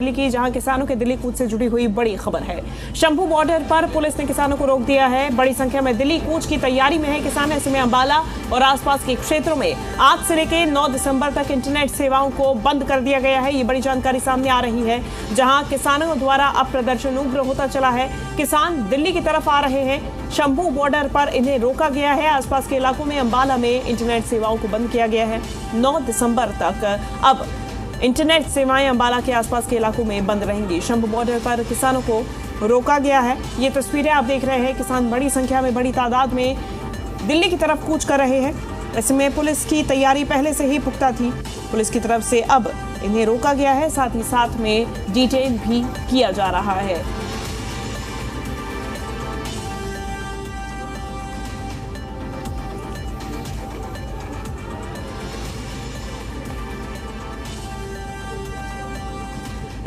दिल्ली की, जहां किसानों के दिल्ली कूच से जुड़ी हुई बड़ी खबर है। शंभू बॉर्डर पर पुलिस ने किसानों को रोक दिया है। बड़ी संख्या में दिल्ली कूच की तैयारी में है किसान। ऐसे में अंबाला और आसपास के क्षेत्रों में आज से लेकर 9 दिसंबर तक इंटरनेट सेवाओं को बंद कर दिया गया है। ये बड़ी जानकारी सामने आ रही है, जहां किसानों द्वारा अब प्रदर्शन उग्र होता चला है। किसान दिल्ली की तरफ आ रहे हैं। शंभू बॉर्डर पर इन्हें रोका गया है। आसपास के इलाकों में अंबाला में इंटरनेट सेवाओं को बंद किया गया है। 9 दिसंबर तक अब इंटरनेट सेवाएं अंबाला के आसपास के इलाकों में बंद रहेंगी। शंभू बॉर्डर पर किसानों को रोका गया है। ये तस्वीरें आप देख रहे हैं। किसान बड़ी संख्या में, बड़ी तादाद में दिल्ली की तरफ कूच कर रहे हैं। ऐसे में पुलिस की तैयारी पहले से ही पुख्ता थी। पुलिस की तरफ से अब इन्हें रोका गया है, साथ ही साथ में डिटेन भी किया जा रहा है।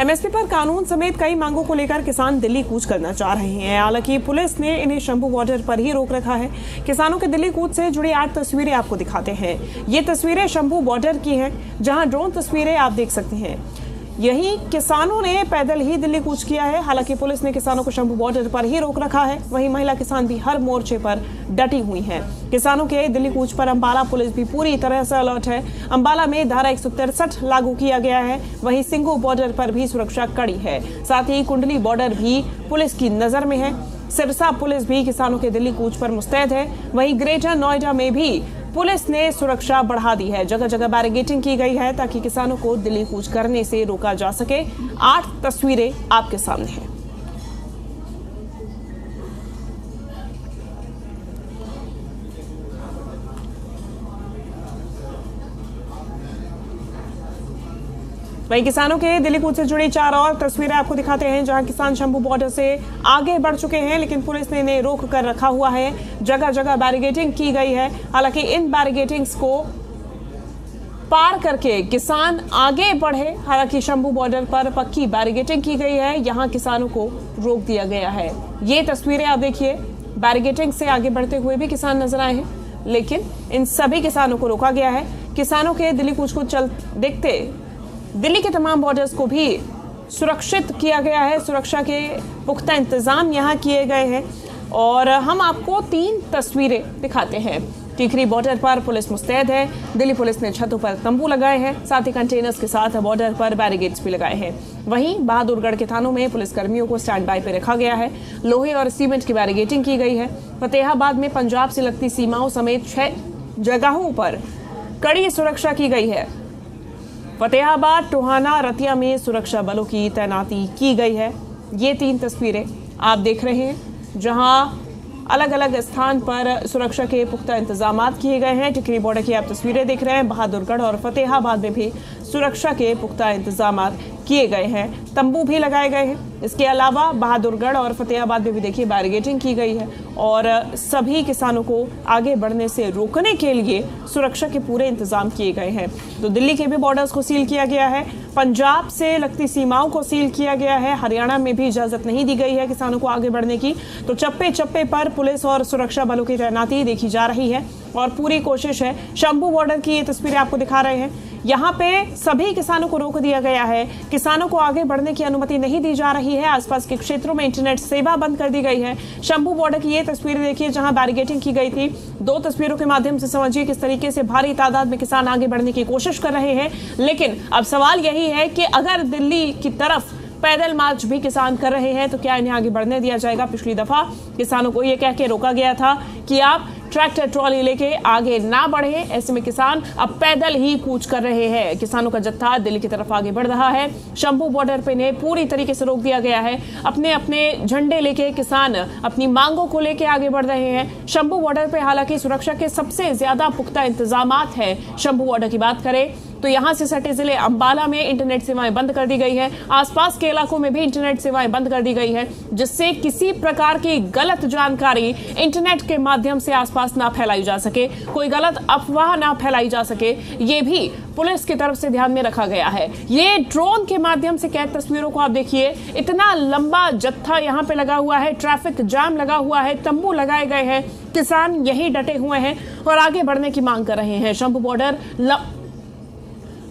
एमएसपी पर कानून समेत कई मांगों को लेकर किसान दिल्ली कूच करना चाह रहे हैं। हालांकि पुलिस ने इन्हें शंभू बॉर्डर पर ही रोक रखा है। किसानों के दिल्ली कूच से जुड़ी 8 तस्वीरें आपको दिखाते हैं। ये तस्वीरें शंभू बॉर्डर की हैं, जहां ड्रोन तस्वीरें आप देख सकते हैं। यही किसानों ने पैदल ही दिल्ली कूच किया है। हालांकि पुलिस ने किसानों को शंभू बॉर्डर पर ही रोक रखा है। वहीं महिला किसान भी हर मोर्चे पर डटी हुई हैं। किसानों के दिल्ली कूच पर अंबाला पुलिस भी पूरी तरह से अलर्ट है। अंबाला में धारा 163 लागू किया गया है। वहीं सिंघू बॉर्डर पर भी सुरक्षा कड़ी है। साथ ही कुंडली बॉर्डर भी पुलिस की नजर में है। सिरसा पुलिस भी किसानों के दिल्ली कूच पर मुस्तैद है। वहीं ग्रेटर नोएडा में भी पुलिस ने सुरक्षा बढ़ा दी है। जगह जगह बैरिकेडिंग की गई है ताकि किसानों को दिल्ली कूच करने से रोका जा सके। 8 तस्वीरें आपके सामने हैं। वहीं किसानों के दिल्ली कूच से जुड़ी 4 और तस्वीरें आपको दिखाते हैं, जहां किसान शंभू बॉर्डर से आगे बढ़ चुके हैं, लेकिन पुलिस ने इन्हें रोक कर रखा हुआ है। जगह जगह बैरिकेडिंग की गई है। हालांकि इन बैरिकेडिंग्स को पार करके किसान आगे बढ़े। हालांकि शंभू बॉर्डर पर पक्की बैरिकेडिंग की गई है। यहां किसानों को रोक दिया गया है। ये तस्वीरें आप देखिए, बैरिकेडिंग से आगे बढ़ते हुए भी किसान नजर आए हैं, लेकिन इन सभी किसानों को रोका गया है। किसानों के दिल्ली कूच को देखते दिल्ली के तमाम बॉर्डर्स को भी सुरक्षित किया गया है। सुरक्षा के पुख्ता इंतजाम यहाँ किए गए हैं। और हम आपको 3 तस्वीरें दिखाते हैं। टीकरी बॉर्डर पर पुलिस मुस्तैद है। दिल्ली पुलिस ने छतों पर तंबू लगाए हैं, साथ ही कंटेनर्स के साथ बॉर्डर पर बैरिकेड्स भी लगाए हैं। वहीं बहादुरगढ़ के थानों में पुलिस कर्मियों को स्टैंड बाय पे रखा गया है। लोहे और सीमेंट की बैरिकेडिंग की गई है। फतेहाबाद में पंजाब से लगती सीमाओं समेत 6 जगहों पर कड़ी सुरक्षा की गई है। फतेहाबाद, टोहाना, रतिया में सुरक्षा बलों की तैनाती की गई है। ये 3 तस्वीरें आप देख रहे हैं, जहां अलग अलग स्थान पर सुरक्षा के पुख्ता इंतजामात किए गए हैं। टिकरी बॉर्डर की आप तस्वीरें देख रहे हैं। बहादुरगढ़ और फतेहाबाद में भी सुरक्षा के पुख्ता इंतजामात किए गए हैं। तंबू भी लगाए गए हैं। इसके अलावा बहादुरगढ़ और फतेहाबाद में भी देखिए बैरिकेडिंग की गई है। और सभी किसानों को आगे बढ़ने से रोकने के लिए सुरक्षा के पूरे इंतजाम किए गए हैं। तो दिल्ली के भी बॉर्डर्स को सील किया गया है। पंजाब से लगती सीमाओं को सील किया गया है। हरियाणा में भी इजाजत नहीं दी गई है किसानों को आगे बढ़ने की। तो चप्पे चप्पे पर पुलिस और सुरक्षा बलों की तैनाती देखी जा रही है और पूरी कोशिश है। शंभू बॉर्डर की ये तस्वीरें आपको दिखा रहे हैं। यहाँ पे सभी किसानों को रोक दिया गया है। किसानों को आगे बढ़ने की अनुमति नहीं दी जा रही है। आसपास के क्षेत्रों में इंटरनेट सेवा बंद कर दी गई है। शंभू बॉर्डर की ये तस्वीरें देखिए, जहां बैरिकेडिंग की गई थी। 2 तस्वीरों के माध्यम से समझिए किस तरीके से भारी तादाद में किसान आगे बढ़ने की कोशिश कर रहे हैं। लेकिन अब सवाल यही है कि अगर दिल्ली की तरफ पैदल मार्च भी किसान कर रहे हैं तो क्या इन्हें आगे बढ़ने दिया जाएगा? पिछली दफा किसानों को यह कह के रोका गया था कि आप ट्रैक्टर ट्रॉली लेके आगे ना बढ़े। ऐसे में किसान अब पैदल ही कूच कर रहे हैं। किसानों का जत्था दिल्ली की तरफ आगे बढ़ रहा है। शंभू बॉर्डर पे इन्हें पूरी तरीके से रोक दिया गया है। अपने अपने झंडे लेके किसान अपनी मांगों को लेके आगे बढ़ रहे हैं। शंभू बॉर्डर पे हालांकि सुरक्षा के सबसे ज्यादा पुख्ता इंतजामात है। शंभू बॉर्डर की बात करें तो यहां से सटे जिले अंबाला में इंटरनेट सेवाएं बंद कर दी गई है। आसपास के इलाकों में भी इंटरनेट सेवाएं बंद कर दी गई है, जिससे किसी प्रकार की गलत जानकारी इंटरनेट के माध्यम से आसपास ना फैलाई जा सके, कोई गलत अफवाह ना फैलाई जा सके। ये भी पुलिस की तरफ से ध्यान में रखा गया है। ये ड्रोन के माध्यम से कैद तस्वीरों को आप देखिए। इतना लंबा जत्था यहाँ पे लगा हुआ है, ट्रैफिक जाम लगा हुआ है, तंबू लगाए गए हैं। किसान यही डटे हुए हैं और आगे बढ़ने की मांग कर रहे हैं। शंभू बॉर्डर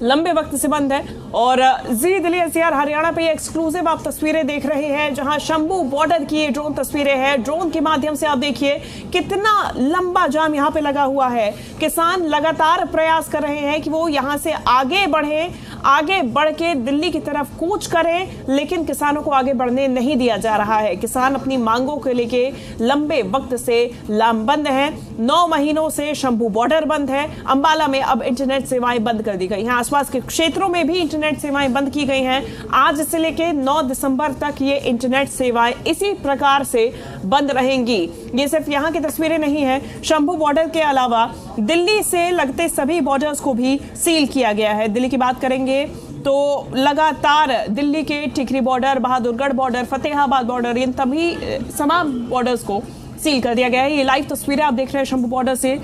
लंबे वक्त से बंद है। और जी दिल्ली एनसीआर हरियाणा पे एक्सक्लूसिव आप तस्वीरें देख रहे हैं, जहां शंभू बॉर्डर की ये ड्रोन तस्वीरें हैं। ड्रोन के माध्यम से आप देखिए कितना लंबा जाम यहां पे लगा हुआ है। किसान लगातार प्रयास कर रहे हैं कि वो यहां से आगे बढ़े, आगे बढ़ के दिल्ली की तरफ कूच करें, लेकिन किसानों को आगे बढ़ने नहीं दिया जा रहा है। किसान अपनी मांगों को लेके लंबे वक्त से लामबंद हैं। 9 महीनों से शंभू बॉर्डर बंद है। अंबाला में अब इंटरनेट सेवाएं बंद कर दी गई हैं। आसपास के क्षेत्रों में भी इंटरनेट सेवाएं बंद की गई हैं। आज से लेके 9 दिसंबर तक ये इंटरनेट सेवाएं इसी प्रकार से बंद रहेंगी। ये सिर्फ यहाँ की तस्वीरें नहीं है, शंभू बॉर्डर के अलावा दिल्ली से लगते सभी बॉर्डर्स को भी सील किया गया है। दिल्ली की बात करेंगे तो लगातार दिल्ली के Tikri border, Bahadurgarh border, Fatehabad border, इन तमाम बॉर्डर्स को सील कर दिया गया है। ये लाइव तस्वीरें आप देख रहे हैं शंभू बॉर्डर से,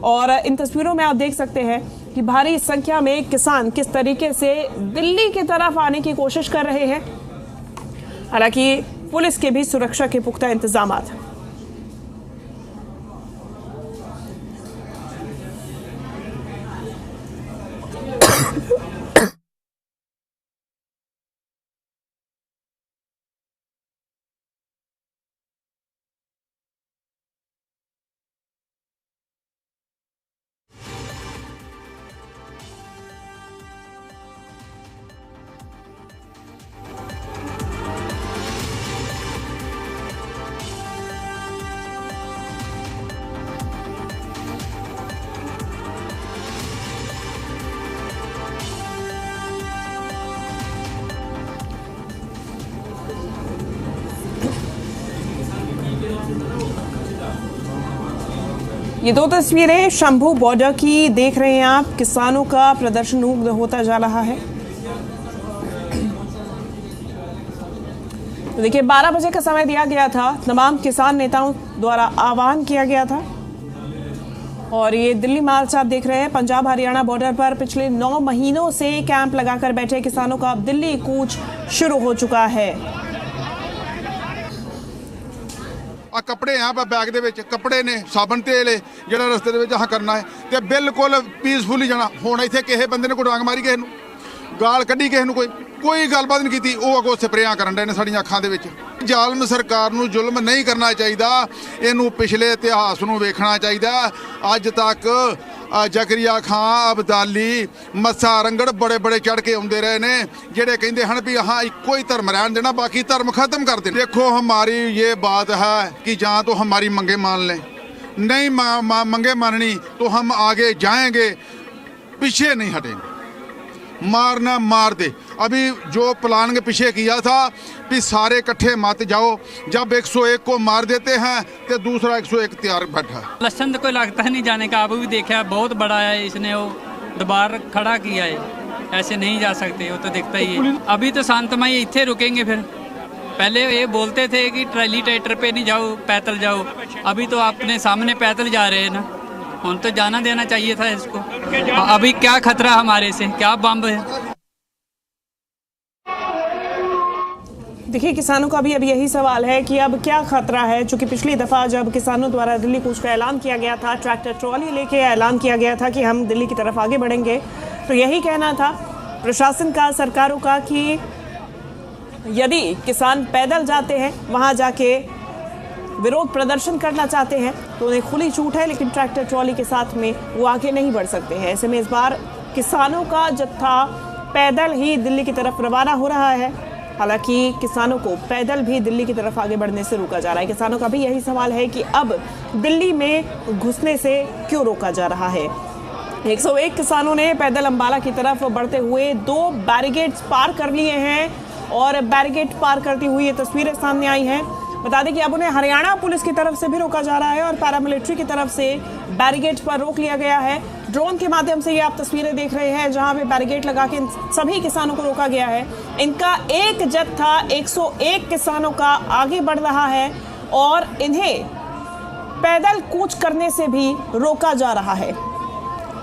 और इन तस्वीरों में आप देख सकते हैं कि भारी संख्या में किसान किस तरीके से दिल्ली की तरफ आने की कोशिश कर रहे हैं। हालांकि पुलिस के भी सुरक्षा के पुख्ता इंतजाम हैं। ये 2 तस्वीरें शंभू बॉर्डर की देख रहे हैं आप। किसानों का प्रदर्शन उग्र होता जा रहा है। तो देखिए 12 बजे का समय दिया गया था, तमाम किसान नेताओं द्वारा आह्वान किया गया था। और ये दिल्ली मार्च से आप देख रहे हैं, पंजाब हरियाणा बॉर्डर पर पिछले 9 महीनों से कैंप लगाकर बैठे किसानों का अब दिल्ली कूच शुरू हो चुका है। आ कपड़े यहाँ पर बैग दे विच कपड़े ने, साबन तेल है जिहड़ा रस्ते दे विच अहां करना है, ते बिल्कुल पीसफुली जाना। हुण इत्थे किसी बंदे ने कोई डांग मारी, किसी नूं गाल कड्ढी, किसी नूं कोई गलबात नहीं की। वो अगों स्प्रेयां करन डे ने साडीआं अखां दे विच। जालम सरकार नूं जुल्म नहीं करना चाहिदा, इहनूं पिछले इतिहास नूं वेखना चाहिदा। अज तक जकरिया खां, अब्दाली, मस्सा रंगड़ बड़े बड़े चढ़ के आउंदे रहे ने, जेड़े कहंदे हन भी हाँ इक्को ही धर्म रहन देना, बाकी धर्म खत्म कर देना। देखो हमारी ये बात है कि जहाँ तो हमारी मंगे मान लें, नहीं मंगे माननी तो हम आगे जाएंगे, पीछे नहीं हटेंगे। मारना मार दे। अभी जो प्लान के पीछे किया था कि सारे इकट्ठे मत जाओ, जब 101 को मार देते हैं तो दूसरा 101 तैयार बैठा। लक्षण तो कोई लगता है नहीं जाने का। अभी भी देखा बहुत बड़ा है, इसने वो दबार खड़ा किया है, ऐसे नहीं जा सकते, वो तो दिखता ही है। अभी तो शांतमय इतने रुकेंगे। फिर पहले ये बोलते थे कि ट्रैली ट्रैक्टर पे नहीं जाओ, पैदल जाओ। अभी तो अपने सामने पैदल जा रहे हैं ना, उन तो जाना देना चाहिए था इसको। अभी क्या खतरा हमारे से, क्या बम है। देखिए किसानों का भी अब यही सवाल है कि अब क्या खतरा है, चूंकि पिछली दफा जब किसानों द्वारा दिल्ली कूच का ऐलान किया गया था, ट्रैक्टर ट्रॉली लेके ऐलान किया गया था कि हम दिल्ली की तरफ आगे बढ़ेंगे, तो यही कहना था प्रशासन का, सरकारों का कि यदि किसान पैदल जाते हैं, वहां जाके विरोध प्रदर्शन करना चाहते हैं तो उन्हें खुली छूट है, लेकिन ट्रैक्टर ट्रॉली के साथ में वो आगे नहीं बढ़ सकते हैं। ऐसे में इस बार किसानों का जत्था पैदल ही दिल्ली की तरफ रवाना हो रहा है। हालांकि किसानों को पैदल भी दिल्ली की तरफ आगे बढ़ने से रोका जा रहा है। किसानों का भी यही सवाल है कि अब दिल्ली में घुसने से क्यों रोका जा रहा है। 101 किसानों ने पैदल अंबाला की तरफ बढ़ते हुए 2 बैरिकेड्स पार कर लिए हैं, और बैरिकेड पार करती हुई ये तस्वीरें सामने आई हैं। बता दें कि अब उन्हें हरियाणा पुलिस की तरफ से भी रोका जा रहा है और पैरामिलिट्री की तरफ से बैरिकेड पर रोक लिया गया है। ड्रोन के माध्यम से ये आप तस्वीरें देख रहे हैं, जहां पे बैरिकेड लगा के सभी किसानों को रोका गया है। इनका एक जत्था 101 किसानों का आगे बढ़ रहा है और इन्हें पैदल कूच करने से भी रोका जा रहा है।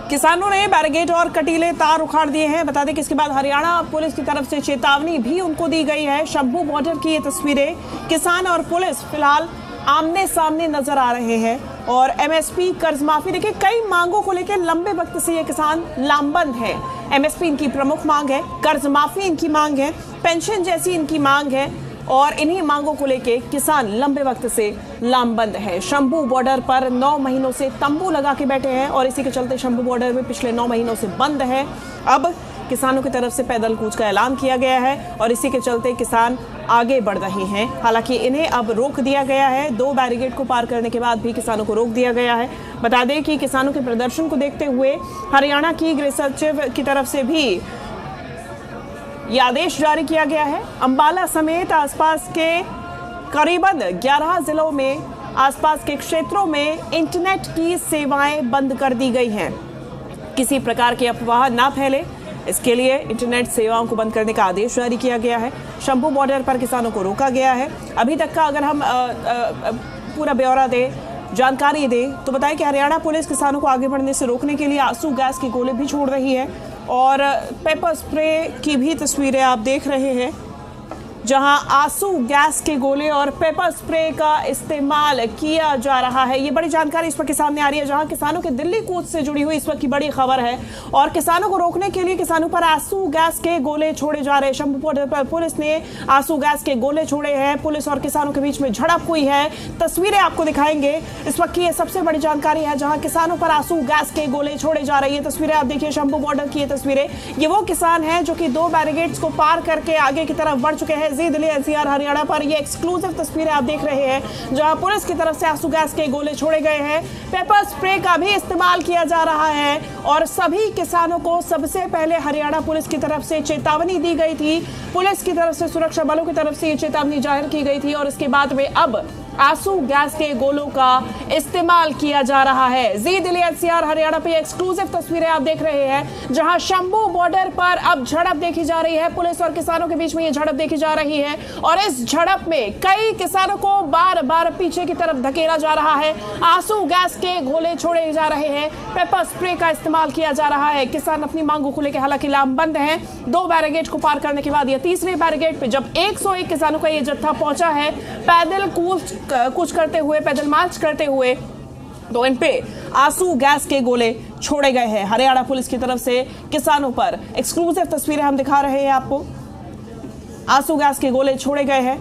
किसानों ने बैरिकेड और कटीले तार उखाड़ दिए हैं। बता दें कि इसके बाद हरियाणा पुलिस की तरफ से चेतावनी भी उनको दी गई है। शंभू बॉर्डर की ये तस्वीरें, किसान और पुलिस फिलहाल आमने सामने नजर आ रहे हैं और एमएसपी कर्ज माफी, देखिए कई मांगों को लेकर लंबे वक्त से ये किसान लामबंद है। एमएसपी इनकी प्रमुख मांग है, कर्ज माफी इनकी मांग है, पेंशन जैसी इनकी मांग है और इन्हीं मांगों को लेके किसान लंबे वक्त से लामबंद है। शंभू बॉर्डर पर 9 महीनों से तंबू लगा के बैठे हैं और इसी के चलते शंभू बॉर्डर में पिछले 9 महीनों से बंद है। अब किसानों की तरफ से पैदल कूच का ऐलान किया गया है और इसी के चलते किसान आगे बढ़ रहे हैं। हालांकि इन्हें अब रोक दिया गया है, 2 बैरिकेड को पार करने के बाद भी किसानों को रोक दिया गया है। बता दें कि किसानों के प्रदर्शन को देखते हुए हरियाणा की गृह सचिव की तरफ से भी ये आदेश जारी किया गया है। अंबाला समेत आसपास के करीबन 11 जिलों में आसपास के क्षेत्रों में इंटरनेट की सेवाएं बंद कर दी गई हैं। किसी प्रकार की अफवाह ना फैले, इसके लिए इंटरनेट सेवाओं को बंद करने का आदेश जारी किया गया है। शंभू बॉर्डर पर किसानों को रोका गया है। अभी तक का अगर हम पूरा ब्यौरा दें, जानकारी दें तो बताएं कि हरियाणा पुलिस किसानों को आगे बढ़ने से रोकने के लिए आंसू गैस के गोले भी छोड़ रही है और पेपर स्प्रे की भी तस्वीरें आप देख रहे हैं, जहां आंसू गैस के गोले और पेपर स्प्रे का इस्तेमाल किया जा रहा है। ये बड़ी जानकारी इस वक्त सामने आ रही है, जहां किसानों के दिल्ली कूच से जुड़ी हुई इस वक्त की बड़ी खबर है और किसानों को रोकने के लिए किसानों पर आंसू गैस के गोले छोड़े जा रहे हैं। शंभू बॉर्डर पर पुलिस ने आंसू गैस के गोले छोड़े हैं। पुलिस और किसानों के बीच में झड़प हुई है। तस्वीरें आपको दिखाएंगे। इस वक्त की ये सबसे बड़ी जानकारी है, जहां किसानों पर आंसू गैस के गोले छोड़े जा रही है। तस्वीरें आप देखिए, शंभू बॉर्डर की ये तस्वीरें। ये वो किसान हैं जो कि 2 बैरिकेड्स को पार करके आगे की तरफ बढ़ चुके हैं। जी दिल्ली एनसीआर हरियाणा पर ये एक्सक्लूसिव तस्वीरें आप देख रहे हैं, जहां पुलिस की तरफ से आंसू गैस के गोले छोड़े गए हैं। पेपर स्प्रे का भी इस्तेमाल किया जा रहा है और सभी किसानों को सबसे पहले हरियाणा पुलिस की तरफ से चेतावनी दी गई थी। पुलिस की तरफ से, सुरक्षा बलों की तरफ से ये चेतावनी जाहिर की गई थी और इसके बाद में अब आंसू गैस के गोलों का इस्तेमाल किया जा रहा है। जी दिल्ली एनसीआर हरियाणा पे एक्सक्लूसिव तस्वीरें आप देख रहे हैं, जहां शंभू बॉर्डर पर अब झड़प देखी जा रही है। पुलिस और किसानों के बीच में ये झड़प देखी जा रही है और इस झड़प में कई किसानों को बार बार पीछे की तरफ धकेला जा रहा है। आंसू गैस के गोले छोड़े जा रहे हैं, पेपर स्प्रे का इस्तेमाल किया जा रहा है। किसान अपनी मांगों को लेकर हालांकि लामबंद है। 2 बैरिकेड को पार करने के बाद यह तीसरे बैरिकेड पे जब 101 किसानों का ये जत्था पहुंचा है, पैदल कूच करते हुए, पैदल मार्च करते हुए, तो इन पे आंसू गैस के गोले छोड़े गए हैं हरियाणा पुलिस की तरफ से किसानों पर। एक्सक्लूसिव तस्वीरें हम दिखा रहे हैं आपको। आंसू गैस के गोले छोड़े गए हैं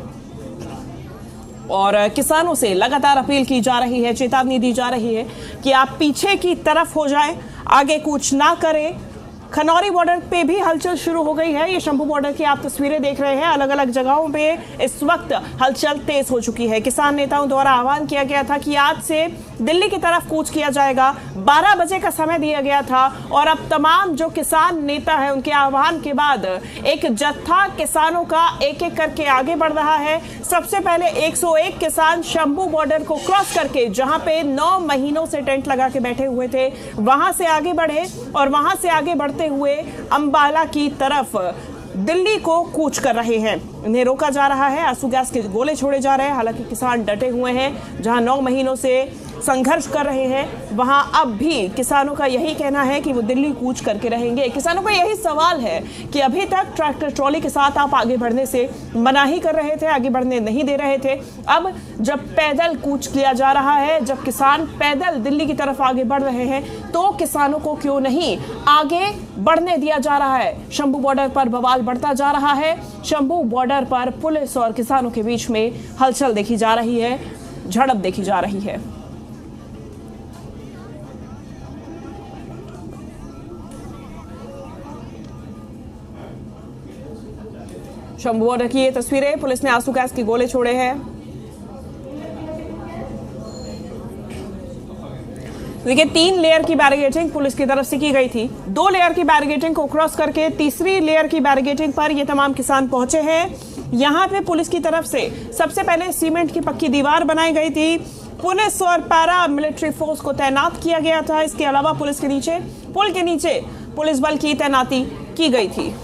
और किसानों से लगातार अपील की जा रही है, चेतावनी दी जा रही है कि आप पीछे की तरफ हो जाएं, आगे कूच ना करें। खनौरी बॉर्डर पे भी हलचल शुरू हो गई है। ये शंभू बॉर्डर की आप तस्वीरें देख रहे हैं। अलग अलग जगहों पे इस वक्त हलचल तेज हो चुकी है। किसान नेताओं द्वारा आह्वान किया गया था कि आज से दिल्ली की तरफ कूच किया जाएगा। 12 बजे का समय दिया गया था और अब तमाम जो किसान नेता है उनके आह्वान के बाद एक जत्था किसानों का एक एक करके आगे बढ़ रहा है। सबसे पहले 101 किसान शंभू बॉर्डर को क्रॉस करके, जहां पे 9 महीनों से टेंट लगा के बैठे हुए थे, वहां से आगे बढ़े और वहां से आगे बढ़ते हुए अंबाला की तरफ दिल्ली को कूच कर रहे हैं। इन्हें रोका जा रहा है, आंसू गैस के गोले छोड़े जा रहे हैं। हालांकि किसान डटे हुए हैं। जहां 9 महीनों से संघर्ष कर रहे हैं, वहां अब भी किसानों का यही कहना है कि वो दिल्ली कूच करके रहेंगे। किसानों का यही सवाल है कि अभी तक ट्रैक्टर ट्रॉली के साथ आप आगे बढ़ने से मनाही कर रहे थे, आगे बढ़ने नहीं दे रहे थे। अब जब पैदल कूच किया जा रहा है, जब किसान पैदल दिल्ली की तरफ आगे बढ़ रहे हैं, तो किसानों को क्यों नहीं आगे बढ़ने दिया जा रहा है। शंभू बॉर्डर पर बवाल बढ़ता जा रहा है। शंभू बॉर्डर पर पुलिस और किसानों के बीच में हलचल देखी जा रही है, झड़प देखी जा रही है। शंभू बॉर्डर की ये तस्वीरें, पुलिस ने आंसू गैस के गोले छोड़े हैं। देखिए 3 लेयर की बैरिकेडिंग पुलिस की तरफ से की गई थी। 2 लेयर की बैरिकेडिंग को क्रॉस करके तीसरी लेयर की बैरिकेडिंग पर ये तमाम किसान पहुंचे हैं। यहाँ पे पुलिस की तरफ से सबसे पहले सीमेंट की पक्की दीवार बनाई गई थी। पुलिस और पैरा मिलिट्री फोर्स को तैनात किया गया था। इसके अलावा पुल के नीचे पुलिस बल की तैनाती की गई थी।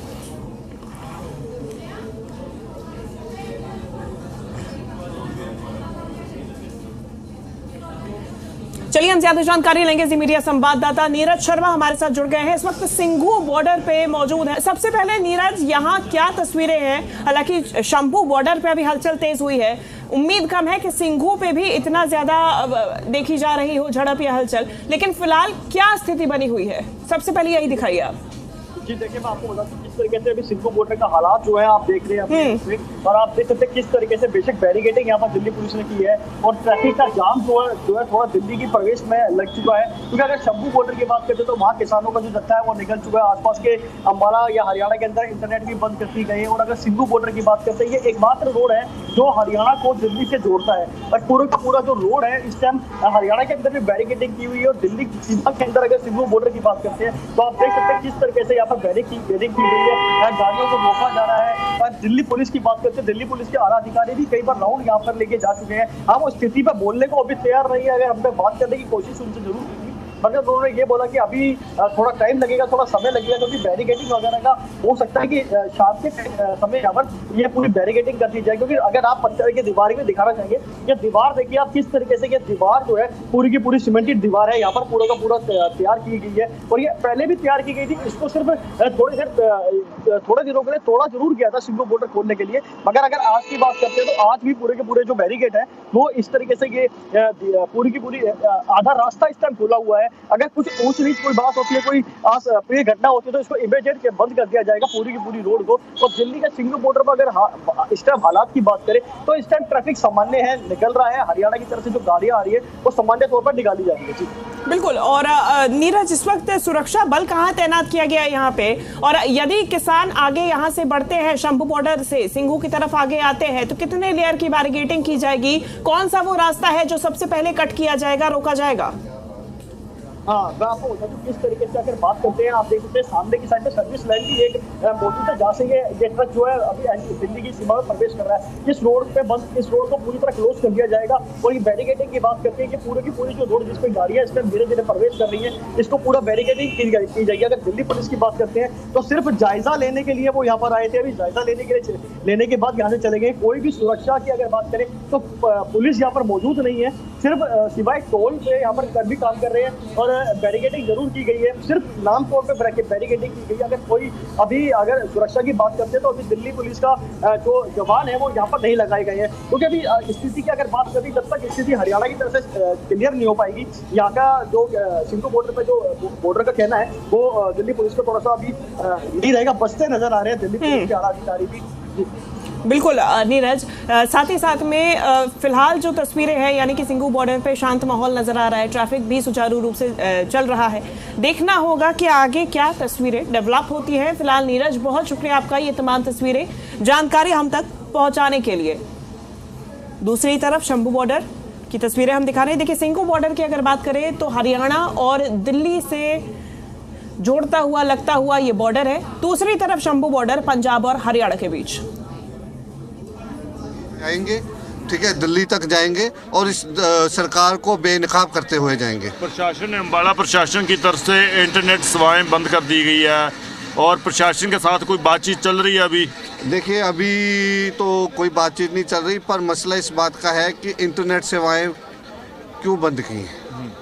चलिए हम ज्यादा जानकारी लेंगे। जी मीडिया संवाददाता नीरज शर्मा हमारे साथ जुड़ गए हैं, इस वक्त सिंघू बॉर्डर पे मौजूद है। सबसे पहले नीरज, यहाँ क्या तस्वीरें हैं? हालांकि शंभू बॉर्डर पे अभी हलचल तेज हुई है, उम्मीद कम है कि सिंघू पे भी इतना ज्यादा देखी जा रही हो झड़प या हलचल, लेकिन फिलहाल क्या स्थिति बनी हुई है, सबसे पहले यही दिखाइए आप। जी देखिए, मैं आपको बता दूं किस तरीके से अभी सिंघू बॉर्डर का हालात जो है आप देख रहे हैं और आप देख सकते हैं किस तरीके से बेशक बैरिकेडिंग यहाँ पर दिल्ली पुलिस ने की है और ट्रैफिक का जाम जो है थोड़ा दिल्ली की प्रवेश में लग चुका है। क्योंकि अगर शंभू बॉर्डर की बात करते हैं तो वहाँ किसानों का जो जत्था है वो निकल चुका है। आसपास के अम्बाला या हरियाणा के अंदर इंटरनेट भी बंद कर दी गई है। और अगर सिंघू बॉर्डर की बात करते हैं, ये एकमात्र रोड है जो हरियाणा को दिल्ली से जोड़ता है। बट पूरा का पूरा जो रोड है इस टाइम हरियाणा के अंदर भी बैरिकेडिंग की हुई है और दिल्ली सीमा के अंदर अगर सिंघू बॉर्डर की बात करते हैं तो आप देख सकते हैं किस तरीके से यहाँ पर बैरिकेडिंग की गई है, गाड़ियों को रोका जा रहा है। और दिल्ली पुलिस की बात करते हैं, दिल्ली पुलिस के आला अधिकारी भी कई बार राउंड यहाँ पर लेके जा चुके हैं। हम उस स्थिति पर बोलने को अभी तैयार नहीं है, अगर हमने बात करने की कोशिश उनसे जरूर की, मगर उन्होंने ये बोला कि अभी थोड़ा टाइम लगेगा, थोड़ा समय लगेगा, क्योंकि बैरिकेडिंग वगैरह का हो सकता है कि शाम के समय यहाँ पर ये पूरी बैरिकेडिंग कर दी जाए। क्योंकि अगर आप पत्थर की दीवार में दिखाना चाहेंगे, ये दीवार देखिए आप किस तरीके से, ये दीवार जो है पूरी की पूरी सीमेंटेड दीवार है, यहाँ पर पूरा का पूरा तैयार की गई है। और ये पहले भी तैयार की गई थी, इसको सिर्फ थोड़े दिनों के लिए तोड़ा जरूर किया था सिंघू बॉर्डर खोलने के लिए। मगर अगर आज की बात करते हैं तो आज भी पूरे के पूरे जो बैरिकेड है वो इस तरीके से ये पूरी की पूरी आधा रास्ता इस टाइम खुला हुआ है। अगर कुछ ऊंच नीच कोई बात होती है, कोई प्रिय घटना होती है तो इसको इमीडिएट बंद कर दिया जाएगा पूरी की पूरी रोड को। और दिल्ली के सिंघू बॉर्डर पर अगर इस टाइम हालात की बात करें तो इस टाइम ट्रैफिक सामान्य है, निकल रहा है। हरियाणा की तरफ से जो गाड़ियां आ रही है वो सामान्य तौर पर निकाली जा रही है। जी बिल्कुल। और नीरज, इस वक्त सुरक्षा बल कहाँ तैनात किया गया है यहाँ पे? और यदि किसान आगे यहाँ से बढ़ते हैं, शंभू बॉर्डर से सिंघू की तरफ आगे आते हैं, तो कितने लेयर की बैरिकेडिंग की जाएगी? कौन सा वो रास्ता है जो सबसे पहले कट किया जाएगा, रोका जाएगा? हाँ, मैं आपको बता दूं किस तरीके से अगर बात करते हैं, आप देख सकते हैं सामने की साइड में सर्विस लाइन की एक मौजूद है, जहाँ से ये ट्रक जो है अभी दिल्ली की सीमा में प्रवेश कर रहा है। इस रोड को पूरी तरह क्लोज कर दिया जाएगा। और ये बैरिकेडिंग की बात करते हैं कि पूरी की पूरी जो रोड जिसपे गाड़ियां इस टाइम धीरे धीरे प्रवेश कर रही है, इसको पूरा बैरिकेडिंग की जाएगी। अगर दिल्ली पुलिस की बात करते हैं तो सिर्फ जायजा लेने के लिए वो यहाँ पर आए थे, अभी जायजा लेने के बाद यहाँ से चले गए। कोई भी सुरक्षा की अगर बात करें तो पुलिस यहाँ पर मौजूद नहीं है, सिर्फ सिवाय टोल पे यहाँ पर भी काम कर रहे हैं। और बैरिकेडिंग जरूर की गई है, सिर्फ नाम तौर पे बैरिकेडिंग की गई है। अगर कोई अगर सुरक्षा की बात करते हैं तो अभी दिल्ली पुलिस का जो जवान है वो यहाँ पर नहीं लगाए गए हैं। क्योंकि अभी स्थिति की अगर बात करें, जब तक स्थिति हरियाणा की तरफ से क्लियर नहीं हो पाएगी, यहाँ का जो सिंघू बॉर्डर पे जो बॉर्डर का कहना है वो दिल्ली पुलिस को थोड़ा सा अभी नहीं रहेगा। बचते नजर आ रहे हैं दिल्ली पुलिस के आला अधिकारी भी। बिल्कुल नीरज, साथ ही साथ में फिलहाल जो तस्वीरें हैं, यानी कि सिंघू बॉर्डर पे शांत माहौल नजर आ रहा है, ट्रैफिक भी सुचारू रूप से चल रहा है। देखना होगा कि आगे क्या तस्वीरें डेवलप होती हैं। फिलहाल नीरज, बहुत शुक्रिया आपका ये तमाम तस्वीरें, जानकारी हम तक पहुंचाने के लिए। दूसरी तरफ शंभू बॉर्डर की तस्वीरें हम दिखा रहे हैं। देखिए, सिंघू बॉर्डर की अगर बात करें तो हरियाणा और दिल्ली से जोड़ता हुआ लगता हुआ ये बॉर्डर है। दूसरी तरफ शंभू बॉर्डर पंजाब और हरियाणा के बीच जाएंगे, ठीक है, दिल्ली तक जाएंगे और इस सरकार को बेनकाब करते हुए जाएंगे। प्रशासन, अम्बाला प्रशासन की तरफ से इंटरनेट सेवाएं बंद कर दी गई है और प्रशासन के साथ कोई बातचीत चल रही है अभी? देखिए, अभी तो कोई बातचीत नहीं चल रही, पर मसला इस बात का है कि इंटरनेट सेवाएं क्यों बंद की हैं।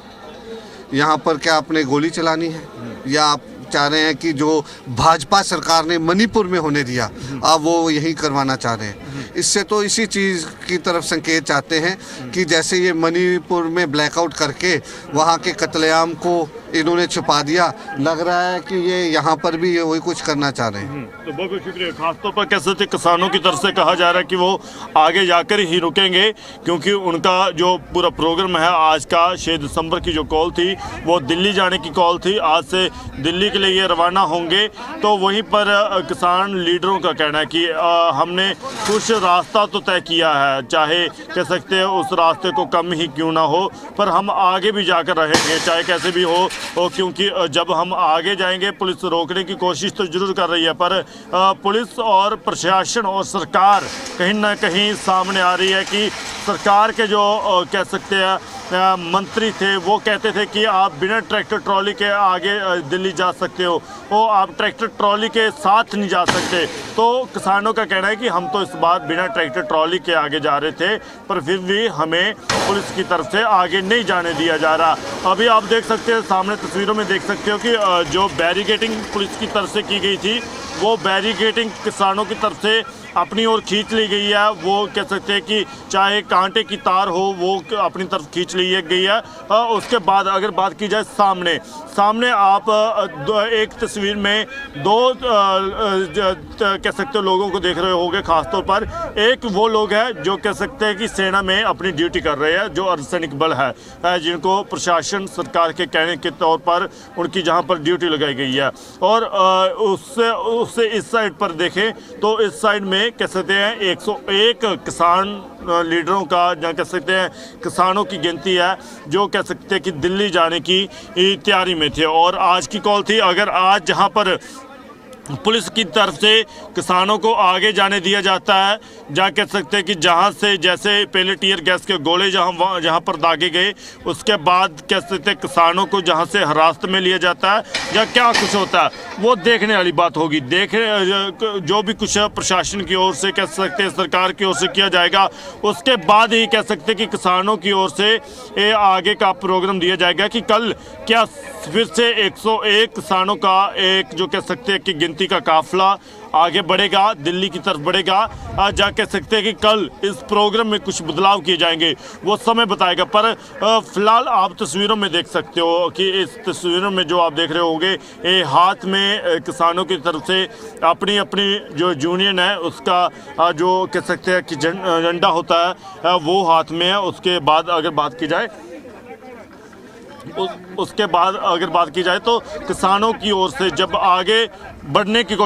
यहाँ पर क्या आपने गोली चलानी है, या आप चाह रहे हैं कि जो भाजपा सरकार ने मणिपुर में होने दिया आप वो यही करवाना चाह रहे हैं? इससे तो इसी चीज़ की तरफ संकेत चाहते हैं कि जैसे ये मणिपुर में ब्लैकआउट करके वहाँ के कत्लेआम को इन्होंने छुपा दिया, लग रहा है कि ये यहाँ पर भी ये वही कुछ करना चाह रहे हैं। तो बहुत बहुत शुक्रिया। खासतौर पर कैसे थे किसानों की तरफ से कहा जा रहा है कि वो आगे जाकर ही रुकेंगे, क्योंकि उनका जो पूरा प्रोग्राम है आज का 6 दिसंबर की जो कॉल थी वो दिल्ली जाने की कॉल थी। आज से दिल्ली के लिए ये रवाना होंगे। तो वहीं पर किसान लीडरों का कहना है कि हमने कुछ रास्ता तो तय किया है, चाहे कह सकते हैं उस रास्ते को कम ही क्यों ना हो, पर हम आगे भी जाकर रहेंगे चाहे कैसे भी हो। क्योंकि जब हम आगे जाएंगे पुलिस रोकने की कोशिश तो जरूर कर रही है, पर पुलिस और प्रशासन और सरकार कहीं ना कहीं सामने आ रही है कि सरकार के जो कह सकते हैं मंत्री थे वो कहते थे कि आप बिना ट्रैक्टर ट्रॉली के आगे दिल्ली जा सकते हो, वो आप ट्रैक्टर ट्रॉली के साथ नहीं जा सकते। तो किसानों का कहना है कि हम तो इस बार बिना ट्रैक्टर ट्रॉली के आगे जा रहे थे, पर फिर भी हमें पुलिस की तरफ से आगे नहीं जाने दिया जा रहा। अभी आप देख सकते हैं, सामने तस्वीरों में देख सकते हो कि जो बैरिकेडिंग पुलिस की तरफ से की गई थी, वो बैरिकेडिंग किसानों की तरफ से अपनी ओर खींच ली गई है। वो कह सकते हैं कि चाहे कांटे की तार हो वो अपनी तरफ खींच ली गई है। उसके बाद अगर बात की जाए सामने आप एक तस्वीर में दो कह सकते हो लोगों को देख रहे होंगे। खासतौर पर एक वो लोग हैं जो कह सकते हैं कि सेना में अपनी ड्यूटी कर रहे हैं, जो अर्धसैनिक बल है, जिनको प्रशासन सरकार के कहने के तौर पर उनकी जहां पर ड्यूटी लगाई गई है। और उससे इस साइड पर देखें तो इस साइड में कह सकते हैं 101 किसान लीडरों का, जहाँ कह सकते हैं किसानों की गिनती है, जो कह सकते हैं कि दिल्ली जाने की तैयारी में थे। और आज की कॉल थी, अगर आज जहाँ पर पुलिस की तरफ से किसानों को आगे जाने दिया जाता है, जहाँ कह सकते हैं कि जहाँ से जैसे पहले टीयर गैस के गोले जहाँ पर दागे गए, उसके बाद कह सकते हैं किसानों को जहाँ से हिरासत में लिया जाता है या क्या कुछ होता है, वो देखने वाली बात होगी। जो भी कुछ प्रशासन की ओर से कह सकते हैं, सरकार की ओर से किया जाएगा, उसके बाद ही कह सकते हैं कि किसानों की ओर से ये आगे का प्रोग्राम दिया जाएगा कि कल क्या फिर से 101 किसानों का एक जो कह सकते हैं कि गिनती का काफिला आगे बढ़ेगा, दिल्ली की तरफ बढ़ेगा। जहाँ कह सकते हैं कि कल इस प्रोग्राम में कुछ बदलाव किए जाएंगे, वो समय बताएगा। पर फिलहाल आप तस्वीरों में देख सकते हो कि इस तस्वीरों में जो आप देख रहे होंगे, ये हाथ में किसानों की तरफ से अपनी जो यूनियन है उसका जो कह सकते हैं कि झंडा होता है वो हाथ में है। उसके बाद अगर बात की जाए तो किसानों की ओर से जब आगे बढ़ने की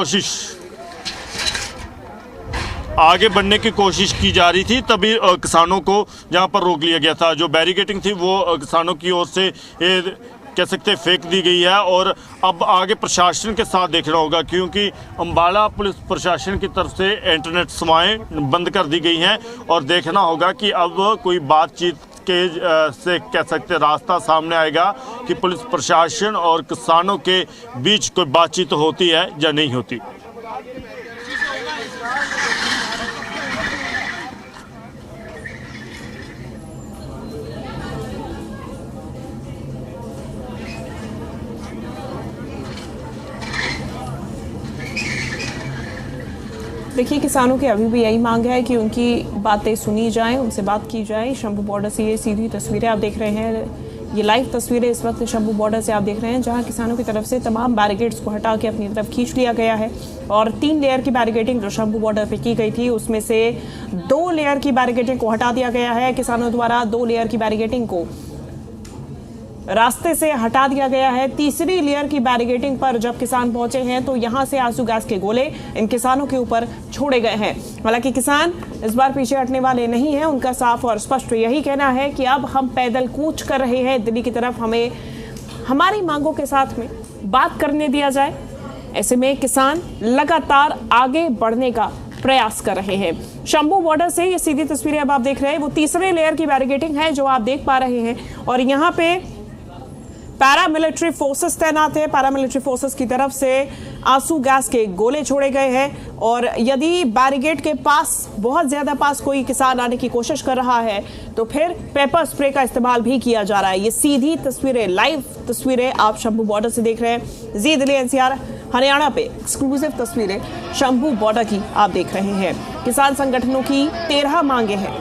कोशिश की जा रही थी, तभी किसानों को जहां पर रोक लिया गया था। जो बैरिकेडिंग थी वो किसानों की ओर से कह सकते हैं फेंक दी गई है। और अब आगे प्रशासन के साथ देखना होगा, क्योंकि अंबाला पुलिस प्रशासन की तरफ से इंटरनेट सेवाएं बंद कर दी गई हैं, और देखना होगा कि अब कोई बातचीत से कह सकते रास्ता सामने आएगा कि पुलिस प्रशासन और किसानों के बीच कोई बातचीत होती है या नहीं होती। देखिए, किसानों की अभी भी यही मांग है कि उनकी बातें सुनी जाएं, उनसे बात की जाए। शंभू बॉर्डर से ये सीधी तस्वीरें आप देख रहे हैं, ये लाइव तस्वीरें इस वक्त शंभू बॉर्डर से आप देख रहे हैं, जहां किसानों की तरफ से तमाम बैरिकेड्स को हटा के अपनी तरफ खींच लिया गया है। और 3 लेयर की बैरिकेडिंग जो शंभू बॉर्डर पे की गई थी, उसमें से 2 लेयर की बैरिकेडिंग को हटा दिया गया है। किसानों द्वारा 2 लेयर की बैरिकेडिंग को रास्ते से हटा दिया गया है। तीसरी लेयर की बैरिकेडिंग पर जब किसान पहुंचे हैं तो यहां से आंसू गैस के गोले इन किसानों के ऊपर छोड़े गए हैं। हालांकि किसान इस बार पीछे हटने वाले नहीं हैं, उनका साफ और स्पष्ट यही कहना है कि अब हम पैदल कूच कर रहे हैं दिल्ली की तरफ, हमें हमारी मांगों के साथ में बात करने दिया जाए। ऐसे में किसान लगातार आगे बढ़ने का प्रयास कर रहे हैं। शंभू बॉर्डर से ये सीधी तस्वीरें अब आप देख रहे हैं, वो तीसरे लेयर की बैरिकेडिंग है जो आप देख पा रहे हैं। और यहाँ पे पैरामिलिट्री फोर्सेस तैनात है। पैरामिलिट्री फोर्सेस की तरफ से आंसू गैस के गोले छोड़े गए हैं। और यदि बैरिकेड के पास बहुत ज्यादा पास कोई किसान आने की कोशिश कर रहा है तो फिर पेपर स्प्रे का इस्तेमाल भी किया जा रहा है। ये सीधी तस्वीरें, लाइव तस्वीरें आप शंभू बॉर्डर से देख रहे हैं। जी दिल्ली एनसीआर हरियाणा पे एक्सक्लूसिव तस्वीरें शंभू बॉर्डर की आप देख रहे हैं। किसान संगठनों की 13 मांगे हैं।